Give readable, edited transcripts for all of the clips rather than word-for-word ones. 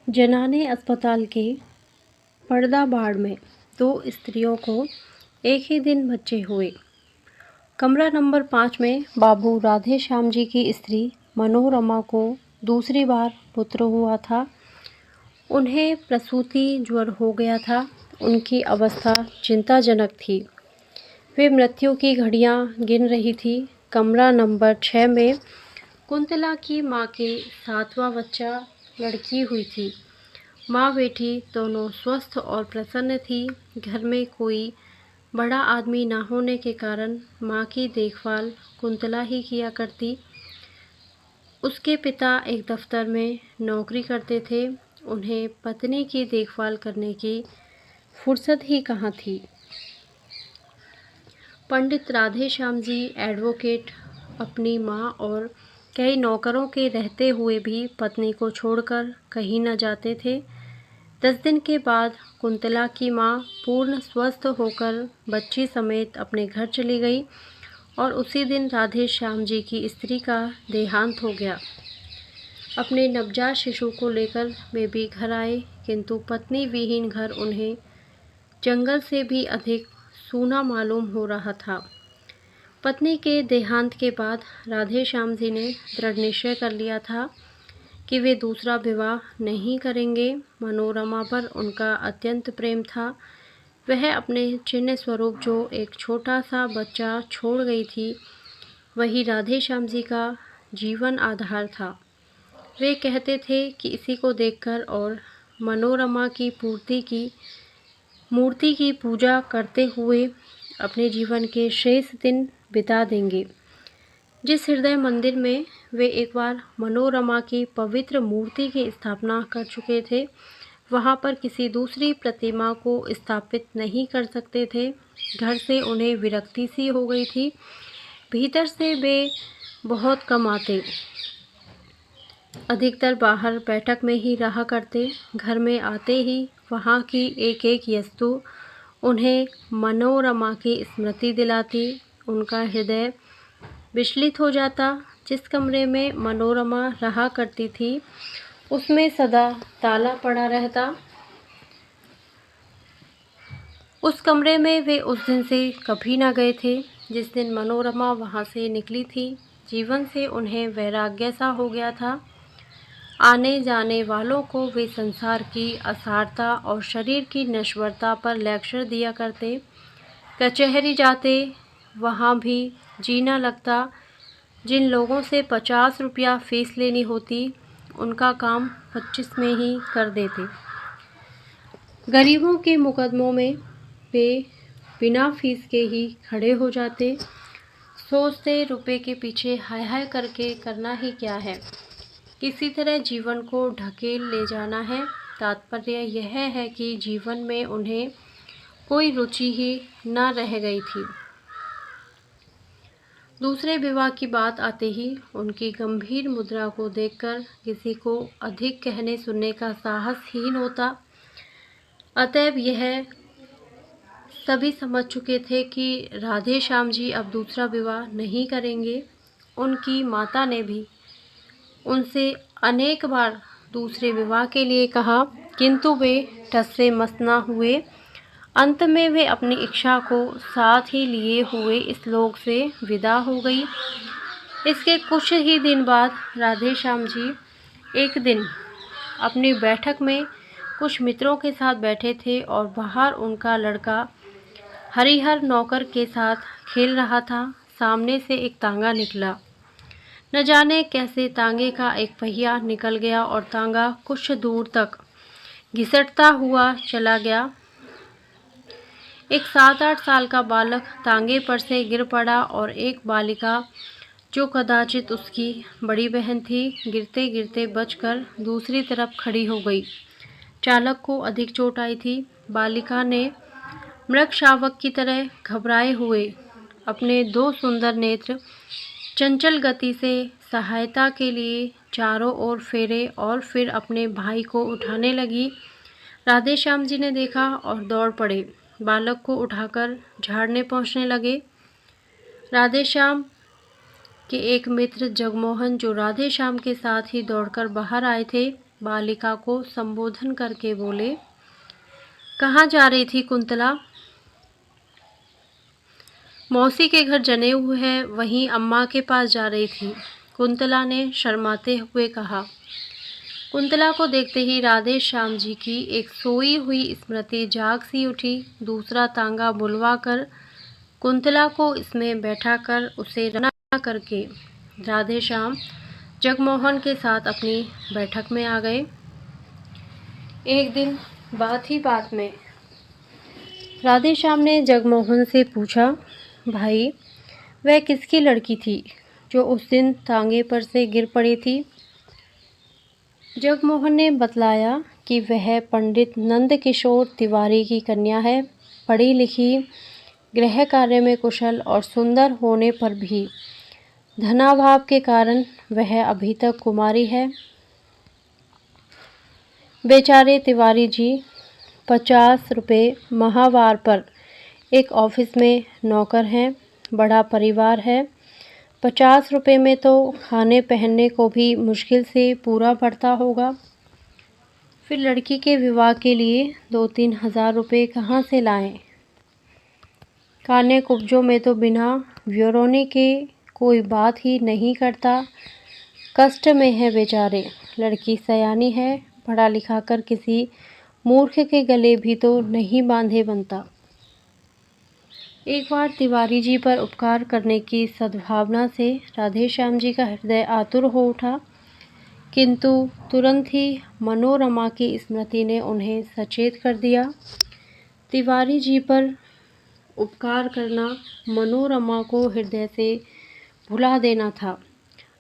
जनाने अस्पताल के पर्दा बाड़ में 2 स्त्रियों को एक ही दिन बच्चे हुए। कमरा नंबर 5 में बाबू राधे श्याम जी की स्त्री मनोरमा को दूसरी बार पुत्र हुआ था। उन्हें प्रसूति ज्वर हो गया था। उनकी अवस्था चिंताजनक थी। वे मृत्यु की घड़ियां गिन रही थी। कमरा नंबर 6 में कुंतला की मां के 7वां बच्चा लड़की हुई थी। माँ बेटी दोनों स्वस्थ और प्रसन्न थी। घर में कोई बड़ा आदमी ना होने के कारण माँ की देखभाल कुंतला ही किया करती। उसके पिता एक दफ्तर में नौकरी करते थे। उन्हें पत्नी की देखभाल करने की फुर्सत ही कहाँ थी। पंडित राधे श्याम जी एडवोकेट अपनी माँ और कई नौकरों के रहते हुए भी पत्नी को छोड़कर कहीं न जाते थे। 10 दिन के बाद कुंतला की माँ पूर्ण स्वस्थ होकर बच्ची समेत अपने घर चली गई और उसी दिन राधे श्याम जी की स्त्री का देहांत हो गया। अपने नवजात शिशु को लेकर वे भी घर आए, किंतु पत्नी विहीन घर उन्हें जंगल से भी अधिक सूना मालूम हो रहा था। पत्नी के देहांत के बाद राधे श्याम जी ने दृढ़ निश्चय कर लिया था कि वे दूसरा विवाह नहीं करेंगे। मनोरमा पर उनका अत्यंत प्रेम था। वह अपने चिन्ह स्वरूप जो एक छोटा सा बच्चा छोड़ गई थी, वही राधे श्याम जी का जीवन आधार था। वे कहते थे कि इसी को देखकर और मनोरमा की मूर्ति की पूजा करते हुए अपने जीवन के शेष दिन बिता देंगे। जिस हृदय मंदिर में वे एक बार मनोरमा की पवित्र मूर्ति की स्थापना कर चुके थे, वहाँ पर किसी दूसरी प्रतिमा को स्थापित नहीं कर सकते थे। घर से उन्हें विरक्ति सी हो गई थी। भीतर से वे बहुत कम आते, अधिकतर बाहर बैठक में ही रहा करते। घर में आते ही वहाँ की एक एक वस्तु उन्हें मनोरमा की स्मृति दिलाती। उनका हृदय विचलित हो जाता। जिस कमरे में मनोरमा रहा करती थी, उसमें सदा ताला पड़ा रहता। उस कमरे में वे उस दिन से कभी ना गए थे जिस दिन मनोरमा वहाँ से निकली थी। जीवन से उन्हें वैराग्य सा हो गया था। आने जाने वालों को वे संसार की असारता और शरीर की नश्वरता पर लेक्चर दिया करते। कचहरी जाते, वहाँ भी जीना लगता। जिन लोगों से 50 रुपया फीस लेनी होती, उनका काम 25 में ही कर देते। गरीबों के मुकदमों में वे बिना फीस के ही खड़े हो जाते। सोचते रुपए के पीछे हाय हाय करके करना ही क्या है, किसी तरह जीवन को ढकेल ले जाना है। तात्पर्य यह है कि जीवन में उन्हें कोई रुचि ही न रह गई थी। दूसरे विवाह की बात आते ही उनकी गंभीर मुद्रा को देखकर किसी को अधिक कहने सुनने का साहस हीन होता। अतएव यह सभी समझ चुके थे कि राधे श्याम जी अब दूसरा विवाह नहीं करेंगे। उनकी माता ने भी उनसे अनेक बार दूसरे विवाह के लिए कहा, किंतु वे टस से मस न हुए। अंत में वे अपनी इच्छा को साथ ही लिए हुए इस लोक से विदा हो गई। इसके कुछ ही दिन बाद राधे श्याम जी एक दिन अपनी बैठक में कुछ मित्रों के साथ बैठे थे और बाहर उनका लड़का हरिहर नौकर के साथ खेल रहा था। सामने से एक तांगा निकला। न जाने कैसे तांगे का एक पहिया निकल गया और तांगा कुछ दूर तक घिसटता हुआ चला गया। एक 7-8 साल का बालक तांगे पर से गिर पड़ा और एक बालिका, जो कदाचित उसकी बड़ी बहन थी, गिरते गिरते बचकर दूसरी तरफ खड़ी हो गई। चालक को अधिक चोट आई थी। बालिका ने मृग शावक की तरह घबराए हुए अपने 2 सुंदर नेत्र चंचल गति से सहायता के लिए चारों ओर फेरे और फिर अपने भाई को उठाने लगी। राधे श्याम जी ने देखा और दौड़ पड़े। बालक को उठाकर झाड़ने पहुंचने लगे। राधे श्याम के एक मित्र जगमोहन, जो राधे श्याम के साथ ही दौड़कर बाहर आए थे, बालिका को संबोधन करके बोले, कहाँ जा रही थी कुंतला? मौसी के घर जनेऊ है, वहीं अम्मा के पास जा रही थी, कुंतला ने शर्माते हुए कहा। कुंतला को देखते ही राधे श्याम जी की एक सोई हुई स्मृति जाग सी उठी। दूसरा तांगा बुलवा कर कुंतला को इसमें बैठाकर उसे रवाना करके राधे श्याम जगमोहन के साथ अपनी बैठक में आ गए। एक दिन बात ही बात में राधे श्याम ने जगमोहन से पूछा, भाई वह किसकी लड़की थी जो उस दिन तांगे पर से गिर पड़ी थी? जगमोहन ने बतलाया कि वह पंडित नंद किशोर तिवारी की कन्या है। पढ़ी लिखी, गृह कार्य में कुशल और सुंदर होने पर भी धनाभाव के कारण वह अभी तक कुमारी है। बेचारे तिवारी जी 50 रुपये माहवार पर एक ऑफिस में नौकर हैं। बड़ा परिवार है। 50 रुपये में तो खाने पहनने को भी मुश्किल से पूरा पड़ता होगा। फिर लड़की के विवाह के लिए 2-3 हज़ार रुपये कहाँ से लाएं? काने कुब्जों में तो बिना व्योरोने के कोई बात ही नहीं करता। कष्ट में है बेचारे। लड़की सयानी है, पढ़ा लिखा कर किसी मूर्ख के गले भी तो नहीं बांधे बनता। एक बार तिवारी जी पर उपकार करने की सद्भावना से राधे श्याम जी का हृदय आतुर हो उठा, किंतु तुरंत ही मनोरमा की स्मृति ने उन्हें सचेत कर दिया। तिवारी जी पर उपकार करना मनोरमा को हृदय से भुला देना था।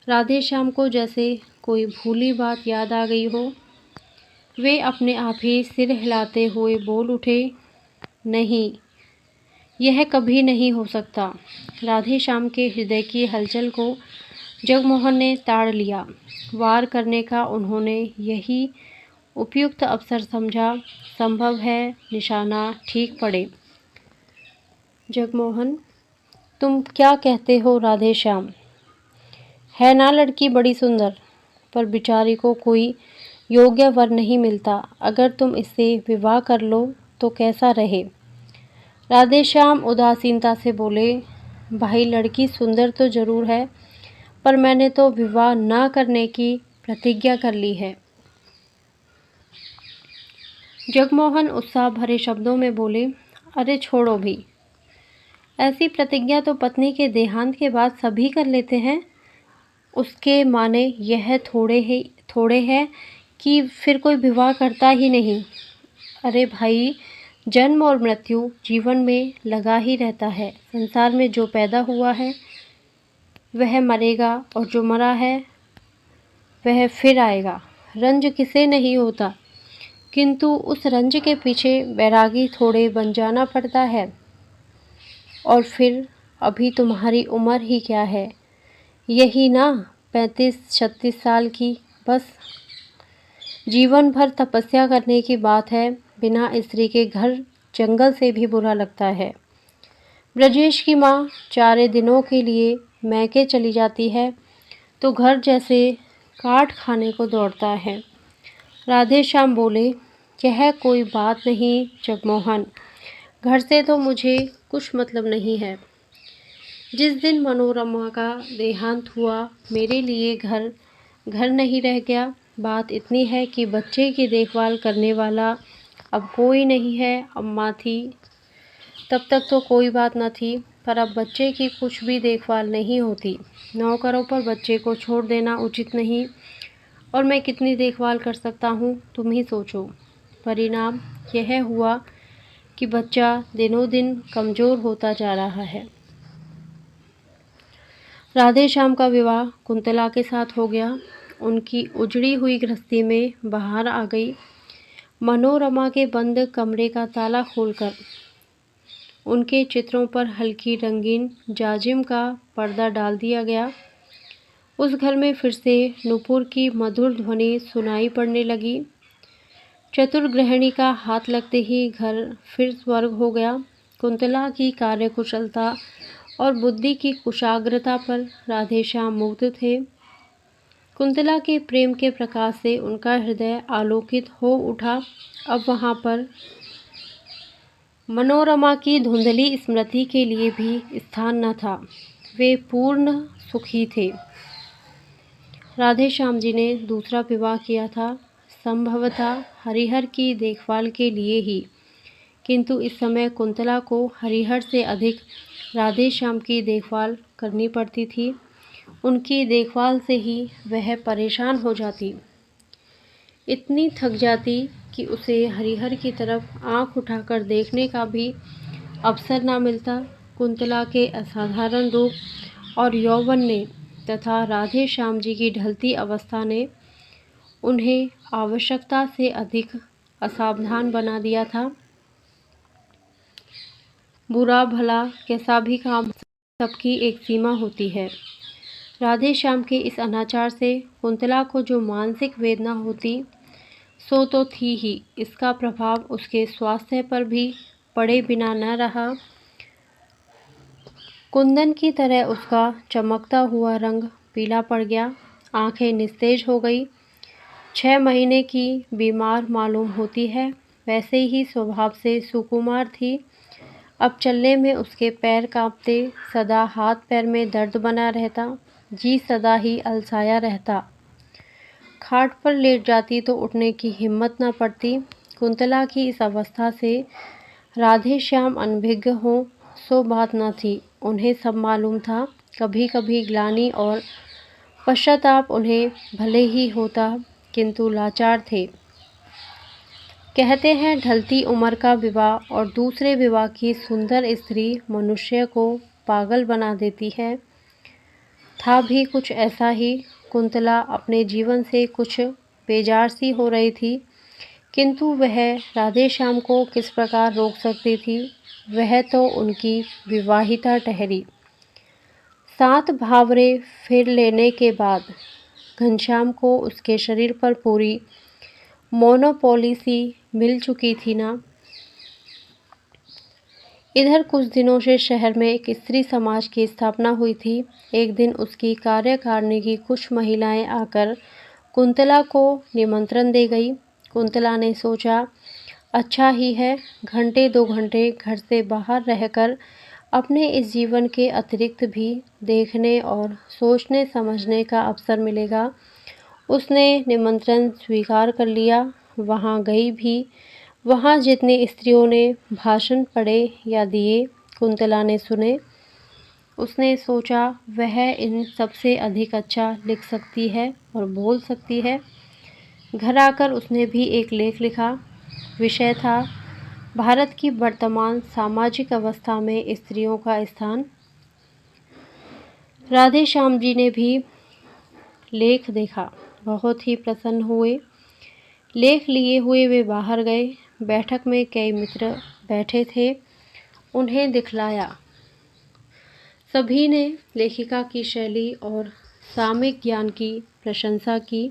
राधे श्याम को जैसे कोई भूली बात याद आ गई हो। वे अपने आप ही सिर हिलाते हुए बोल उठे, नहीं, यह कभी नहीं हो सकता। राधे श्याम के हृदय की हलचल को जगमोहन ने ताड़ लिया। वार करने का उन्होंने यही उपयुक्त अवसर समझा। संभव है निशाना ठीक पड़े। जगमोहन, तुम क्या कहते हो राधे श्याम? है ना लड़की बड़ी सुंदर, पर बेचारी को कोई योग्य वर नहीं मिलता। अगर तुम इससे विवाह कर लो तो कैसा रहे? राधे श्याम उदासीनता से बोले, भाई लड़की सुंदर तो जरूर है, पर मैंने तो विवाह ना करने की प्रतिज्ञा कर ली है। जगमोहन उत्साह भरे शब्दों में बोले, अरे छोड़ो भी, ऐसी प्रतिज्ञा तो पत्नी के देहांत के बाद सभी कर लेते हैं। उसके माने यह थोड़े है कि फिर कोई विवाह करता ही नहीं। अरे भाई, जन्म और मृत्यु जीवन में लगा ही रहता है। संसार में जो पैदा हुआ है वह मरेगा, और जो मरा है वह फिर आएगा। रंज किसे नहीं होता, किंतु उस रंज के पीछे वैरागी थोड़े बन जाना पड़ता है। और फिर अभी तुम्हारी उम्र ही क्या है, यही ना 35-36 साल की। बस जीवन भर तपस्या करने की बात है। बिना स्त्री के घर जंगल से भी बुरा लगता है। ब्रजेश की माँ 4 दिनों के लिए मैके चली जाती है तो घर जैसे काट खाने को दौड़ता है। राधे श्याम बोले, यह कोई बात नहीं जगमोहन, घर से तो मुझे कुछ मतलब नहीं है। जिस दिन मनोरमा का देहांत हुआ मेरे लिए घर नहीं रह गया। बात इतनी है कि बच्चे की देखभाल करने वाला अब कोई नहीं है। अम्मा थी तब तक तो कोई बात न थी, पर अब बच्चे की कुछ भी देखभाल नहीं होती। नौकरों पर बच्चे को छोड़ देना उचित नहीं, और मैं कितनी देखभाल कर सकता हूँ तुम ही सोचो। परिणाम यह हुआ कि बच्चा दिनों दिन कमज़ोर होता जा रहा है। राधे श्याम का विवाह कुंतला के साथ हो गया। उनकी उजड़ी हुई गृहस्थी में बहार आ गई। मनोरमा के बंद कमरे का ताला खोलकर उनके चित्रों पर हल्की रंगीन जाजिम का पर्दा डाल दिया गया। उस घर में फिर से नुपुर की मधुर ध्वनि सुनाई पड़ने लगी। चतुर गृहिणी का हाथ लगते ही घर फिर स्वर्ग हो गया। कुंतला की कार्यकुशलता और बुद्धि की कुशाग्रता पर राधे श्याम मुग्ध थे। कुंतला के प्रेम के प्रकाश से उनका हृदय आलोकित हो उठा। अब वहाँ पर मनोरमा की धुंधली स्मृति के लिए भी स्थान न था। वे पूर्ण सुखी थे। राधे श्याम जी ने दूसरा विवाह किया था, संभवतः हरिहर की देखभाल के लिए ही, किंतु इस समय कुंतला को हरिहर से अधिक राधे श्याम की देखभाल करनी पड़ती थी। उनकी देखभाल से ही वह परेशान हो जाती, इतनी थक जाती कि उसे हरिहर की तरफ आंख उठाकर देखने का भी अवसर न मिलता। कुंतला के असाधारण रूप और यौवन ने तथा राधे श्याम जी की ढलती अवस्था ने उन्हें आवश्यकता से अधिक असावधान बना दिया था। बुरा भला कैसा भी काम, सबकी एक सीमा होती है। राधे श्याम के इस अनाचार से कुंतला को जो मानसिक वेदना होती सो तो थी ही, इसका प्रभाव उसके स्वास्थ्य पर भी पड़े बिना न रहा। कुंदन की तरह उसका चमकता हुआ रंग पीला पड़ गया, आंखें निस्तेज हो गई। 6 महीने की बीमार मालूम होती है, वैसे ही स्वभाव से सुकुमार थी। अब चलने में उसके पैर कांपते, सदा हाथ पैर में दर्द बना रहता, जी सदा ही अलसाया रहता। खाट पर लेट जाती तो उठने की हिम्मत न पड़ती। कुंतला की इस अवस्था से राधे श्याम अनभिज्ञ हों सो बात न थी। उन्हें सब मालूम था। कभी कभी ग्लानि और पश्चाताप उन्हें भले ही होता, किंतु लाचार थे। कहते हैं ढलती उम्र का विवाह और दूसरे विवाह की सुंदर स्त्री मनुष्य को पागल बना देती है। था भी कुछ ऐसा ही। कुंतला अपने जीवन से कुछ बेजार सी हो रही थी, किंतु वह राधे श्याम को किस प्रकार रोक सकती थी। वह तो उनकी विवाहिता ठहरी। 7 भावरे फिर लेने के बाद घनश्याम को उसके शरीर पर पूरी मोनोपोली सी मिल चुकी थी ना। इधर कुछ दिनों से शहर में एक स्त्री समाज की स्थापना हुई थी। एक दिन उसकी कार्यकारिणी की कुछ महिलाएं आकर कुंतला को निमंत्रण दे गई। कुंतला ने सोचा, अच्छा ही है, घंटे 2 घंटे घर से बाहर रहकर अपने इस जीवन के अतिरिक्त भी देखने और सोचने समझने का अवसर मिलेगा। उसने निमंत्रण स्वीकार कर लिया, वहाँ गई भी। वहाँ जितनी स्त्रियों ने भाषण पढ़े या दिए, कुंतला ने सुने। उसने सोचा वह इन सबसे अधिक अच्छा लिख सकती है और बोल सकती है। घर आकर उसने भी एक लेख लिखा। विषय था भारत की वर्तमान सामाजिक अवस्था में स्त्रियों का स्थान। राधे श्याम जी ने भी लेख देखा, बहुत ही प्रसन्न हुए। लेख लिए हुए वे बाहर गए। बैठक में कई मित्र बैठे थे, उन्हें दिखलाया। सभी ने लेखिका की शैली और सामयिक ज्ञान की प्रशंसा की।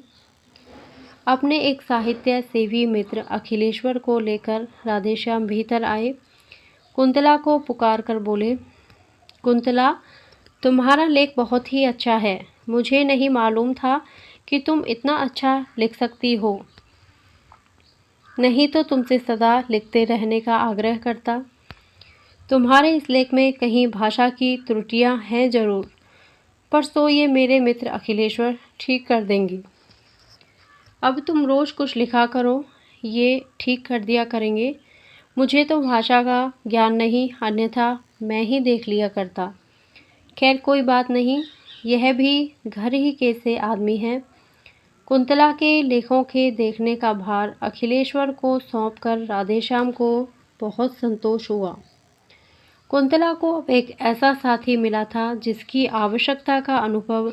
अपने एक साहित्य सेवी मित्र अखिलेश्वर को लेकर राधेश्याम भीतर आए। कुंतला को पुकार कर बोले, कुंतला, तुम्हारा लेख बहुत ही अच्छा है। मुझे नहीं मालूम था कि तुम इतना अच्छा लिख सकती हो, नहीं तो तुमसे सदा लिखते रहने का आग्रह करता। तुम्हारे इस लेख में कहीं भाषा की त्रुटियां हैं जरूर, पर सो ये मेरे मित्र अखिलेश्वर ठीक कर देंगे। अब तुम रोज़ कुछ लिखा करो, ये ठीक कर दिया करेंगे। मुझे तो भाषा का ज्ञान नहीं, अन्यथा मैं ही देख लिया करता। खैर कोई बात नहीं, यह भी घर ही के से आदमी हैं। कुंतला के लेखों के देखने का भार अखिलेश्वर को सौंपकर राधेश्याम को बहुत संतोष हुआ। कुंतला को अब एक ऐसा साथी मिला था जिसकी आवश्यकता का अनुभव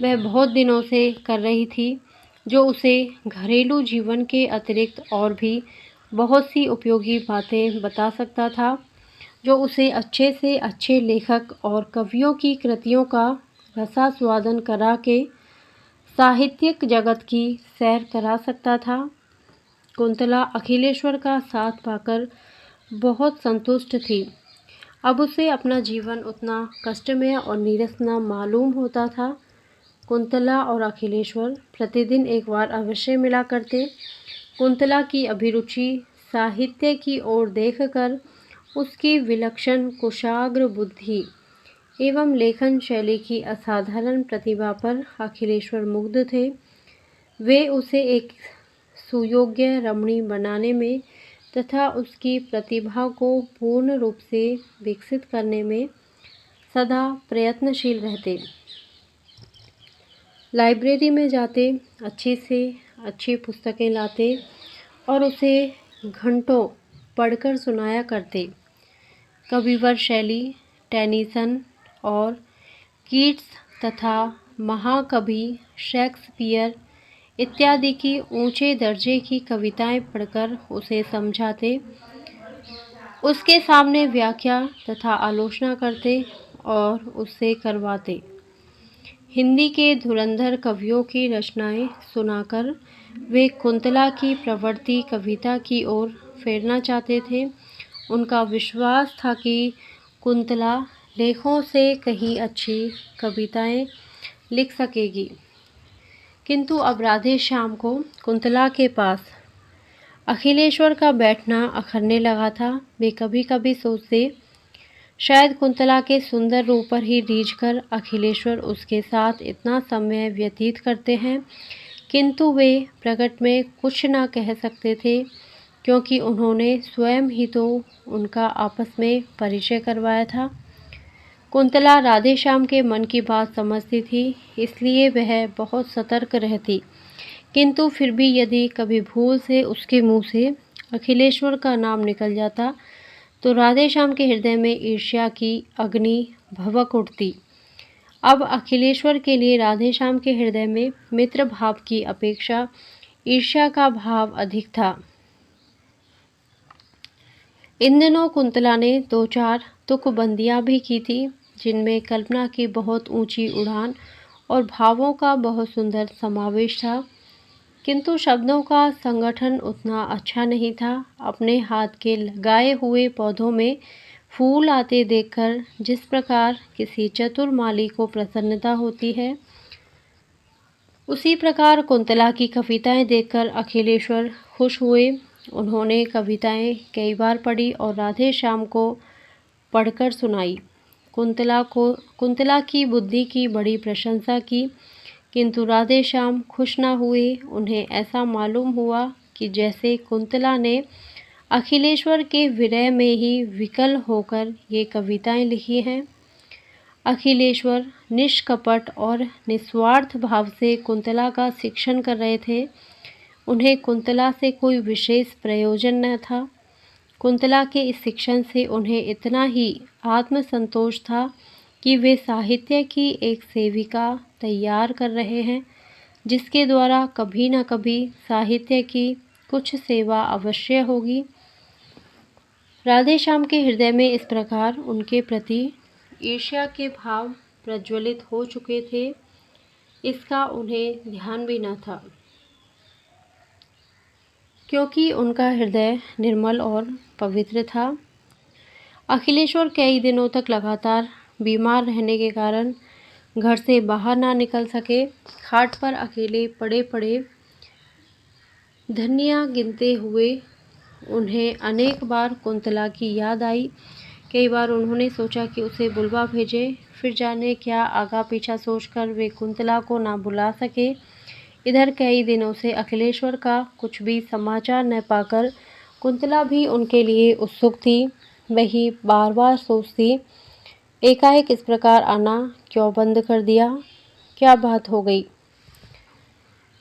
वह बहुत दिनों से कर रही थी, जो उसे घरेलू जीवन के अतिरिक्त और भी बहुत सी उपयोगी बातें बता सकता था, जो उसे अच्छे से अच्छे लेखक और कवियों की कृतियों का रसास्वादन करा के साहित्यिक जगत की सैर करा सकता था। कुंतला अखिलेश्वर का साथ पाकर बहुत संतुष्ट थी। अब उसे अपना जीवन उतना कष्टमय और नीरस न मालूम होता था। कुंतला और अखिलेश्वर प्रतिदिन एक बार अवश्य मिला करते। कुंतला की अभिरुचि साहित्य की ओर देखकर उसकी विलक्षण कुशाग्र बुद्धि एवं लेखन शैली की असाधारण प्रतिभा पर अखिलेश्वर मुग्ध थे। वे उसे एक सुयोग्य रमणी बनाने में तथा उसकी प्रतिभा को पूर्ण रूप से विकसित करने में सदा प्रयत्नशील रहते। लाइब्रेरी में जाते, अच्छी से अच्छी पुस्तकें लाते और उसे घंटों पढ़कर सुनाया करते। कविवर शैली, टेनिसन और कीट्स तथा महाकवि शेक्सपियर इत्यादि की ऊंचे दर्जे की कविताएं पढ़कर उसे समझाते, उसके सामने व्याख्या तथा आलोचना करते और उससे करवाते। हिंदी के धुरंधर कवियों की रचनाएं सुनाकर वे कुंतला की प्रवृत्ति कविता की ओर फेरना चाहते थे। उनका विश्वास था कि कुंतला लेखों से कहीं अच्छी कविताएं लिख सकेगी। किंतु अब राधे श्याम को कुंतला के पास अखिलेश्वर का बैठना अखरने लगा था। वे कभी कभी सोचते, शायद कुंतला के सुंदर रूप पर ही रीझकर अखिलेश्वर उसके साथ इतना समय व्यतीत करते हैं, किंतु वे प्रकट में कुछ न कह सकते थे, क्योंकि उन्होंने स्वयं ही तो उनका आपस में परिचय करवाया था। कुंतला राधेश्याम के मन की बात समझती थी, इसलिए वह बहुत सतर्क रहती, किंतु फिर भी यदि कभी भूल से उसके मुंह से अखिलेश्वर का नाम निकल जाता तो राधेश्याम के हृदय में ईर्ष्या की अग्नि भभक उठती। अब अखिलेश्वर के लिए राधेश्याम के हृदय में मित्र भाव की अपेक्षा ईर्ष्या का भाव अधिक था। इन दिनों कुंतला ने 2-4 तुकबंदियां भी की थी, जिनमें कल्पना की बहुत ऊंची उड़ान और भावों का बहुत सुंदर समावेश था, किंतु शब्दों का संगठन उतना अच्छा नहीं था। अपने हाथ के लगाए हुए पौधों में फूल आते देखकर जिस प्रकार किसी चतुर माली को प्रसन्नता होती है, उसी प्रकार कुंतला की कविताएं देखकर अखिलेश्वर खुश हुए। उन्होंने कविताएं कई बार पढ़ी और राधे श्याम को पढ़कर सुनाई। कुंतला की बुद्धि की बड़ी प्रशंसा की, किंतु राधेश्याम खुश न हुए। उन्हें ऐसा मालूम हुआ कि जैसे कुंतला ने अखिलेश्वर के विरह में ही विकल होकर ये कविताएं लिखी हैं। अखिलेश्वर निष्कपट और निस्वार्थ भाव से कुंतला का शिक्षण कर रहे थे। उन्हें कुंतला से कोई विशेष प्रयोजन न था। कुंतला के इस शिक्षण से उन्हें इतना ही आत्मसंतोष था कि वे साहित्य की एक सेविका तैयार कर रहे हैं, जिसके द्वारा कभी न कभी साहित्य की कुछ सेवा अवश्य होगी। राधेश्याम के हृदय में इस प्रकार उनके प्रति ईर्ष्या के भाव प्रज्वलित हो चुके थे, इसका उन्हें ध्यान भी न था, क्योंकि उनका हृदय निर्मल और पवित्र था। अखिलेश्वर कई दिनों तक लगातार बीमार रहने के कारण घर से बाहर ना निकल सके। खाट पर अकेले पड़े पड़े धनिया गिनते हुए उन्हें अनेक बार कुंतला की याद आई। कई बार उन्होंने सोचा कि उसे बुलवा भेजे, फिर जाने क्या आगा पीछा सोचकर वे कुंतला को ना बुला सके। इधर कई दिनों से अखिलेश्वर का कुछ भी समाचार न पाकर कुंतला भी उनके लिए उत्सुक थी। वही बार बार सोचती, एकाएक इस प्रकार आना क्यों बंद कर दिया, क्या बात हो गई।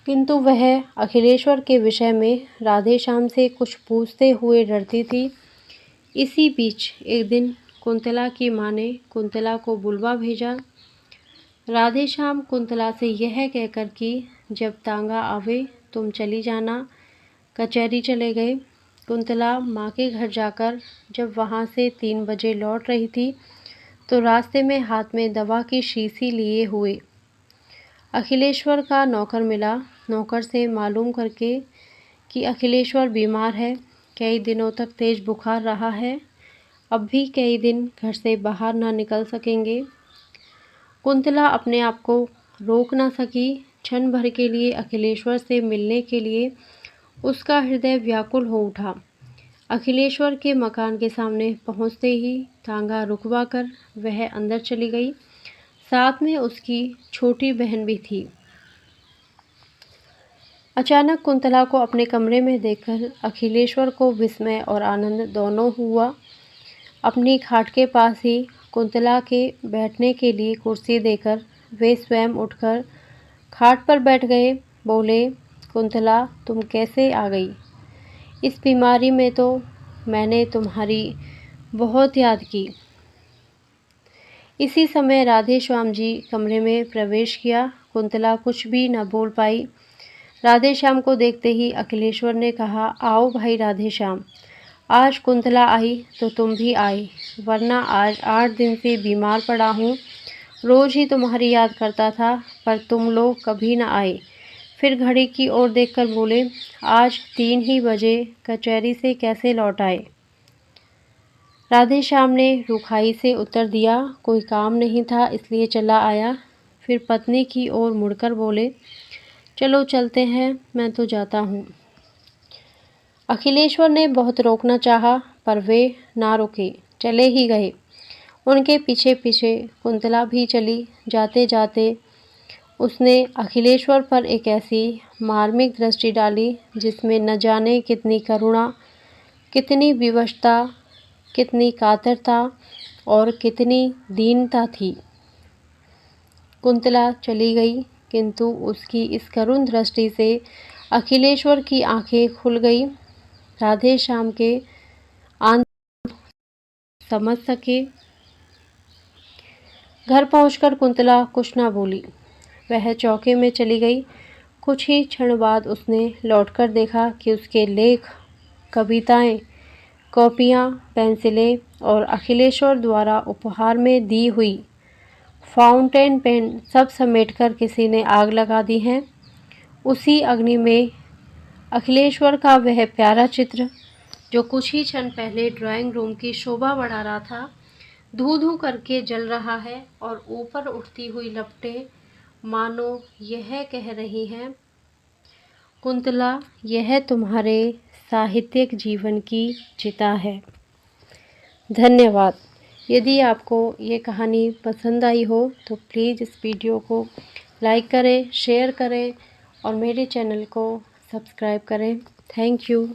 किंतु वह अखिलेश्वर के विषय में राधेश्याम से कुछ पूछते हुए डरती थी। इसी बीच एक दिन कुंतला की माँ ने कुंतला को बुलवा भेजा। राधेश्याम कुंतला से यह कहकर कि जब तांगा आवे तुम चली जाना, कचहरी चले गए। कुंतला माँ के घर जाकर जब वहाँ से 3 बजे लौट रही थी तो रास्ते में हाथ में दवा की शीशी लिए हुए अखिलेश्वर का नौकर मिला। नौकर से मालूम करके कि अखिलेश्वर बीमार है, कई दिनों तक तेज बुखार रहा है, अब भी कई दिन घर से बाहर ना निकल सकेंगे। कुंतला अपने आप को रोक न सकी। क्षण भर के लिए अखिलेश्वर से मिलने के लिए उसका हृदय व्याकुल हो उठा। अखिलेश्वर के मकान के सामने पहुंचते ही तांगा रुकवाकर वह अंदर चली गई। साथ में उसकी छोटी बहन भी थी। अचानक कुंतला को अपने कमरे में देखकर अखिलेश्वर को विस्मय और आनंद दोनों हुआ। अपनी खाट के पास ही कुंतला के बैठने के लिए कुर्सी देकर वे स्वयं उठकर खाट पर बैठ गए। बोले, कुंतला, तुम कैसे आ गई? इस बीमारी में तो मैंने तुम्हारी बहुत याद की। इसी समय राधे श्याम जी कमरे में प्रवेश किया। कुंतला कुछ भी न बोल पाई। राधे श्याम को देखते ही अखिलेश्वर ने कहा, आओ भाई राधे श्याम, आज कुंतला आई तो तुम भी आए, वरना आज 8 दिन से बीमार पड़ा हूँ। रोज ही तुम्हारी याद करता था, पर तुम लोग कभी न आए। फिर घड़ी की ओर देखकर बोले, आज 3 ही बजे कचहरी से कैसे लौट आए? राधे श्याम ने रुखाई से उत्तर दिया, कोई काम नहीं था इसलिए चला आया। फिर पत्नी की ओर मुड़कर बोले, चलो चलते हैं, मैं तो जाता हूँ। अखिलेश्वर ने बहुत रोकना चाहा, पर वे ना रुके, चले ही गए। उनके पीछे पीछे कुंतला भी चली। जाते जाते उसने अखिलेश्वर पर एक ऐसी मार्मिक दृष्टि डाली जिसमें न जाने कितनी करुणा, कितनी विवशता, कितनी कातरता और कितनी दीनता थी। कुंतला चली गई, किंतु उसकी इस करुण दृष्टि से अखिलेश्वर की आंखें खुल गई। राधे श्याम के आंतरिक समझ सके। घर पहुंचकर कुंतला कुछ ना बोली, वह चौके में चली गई। कुछ ही क्षण बाद उसने लौटकर देखा कि उसके लेख, कविताएं, कॉपियां, पेंसिलें और अखिलेश्वर द्वारा उपहार में दी हुई फाउंटेन पेन सब समेटकर किसी ने आग लगा दी है। उसी अग्नि में अखिलेश्वर का वह प्यारा चित्र, जो कुछ ही क्षण पहले ड्राइंग रूम की शोभा बढ़ा रहा था, धू धू करके जल रहा है और ऊपर उठती हुई लपटें मानो यह कह रही हैं, कुंतला, यह तुम्हारे साहित्यिक जीवन की चिता है। धन्यवाद। यदि आपको ये कहानी पसंद आई हो तो प्लीज़ इस वीडियो को लाइक करें, शेयर करें और मेरे चैनल को सब्सक्राइब करें। Thank you.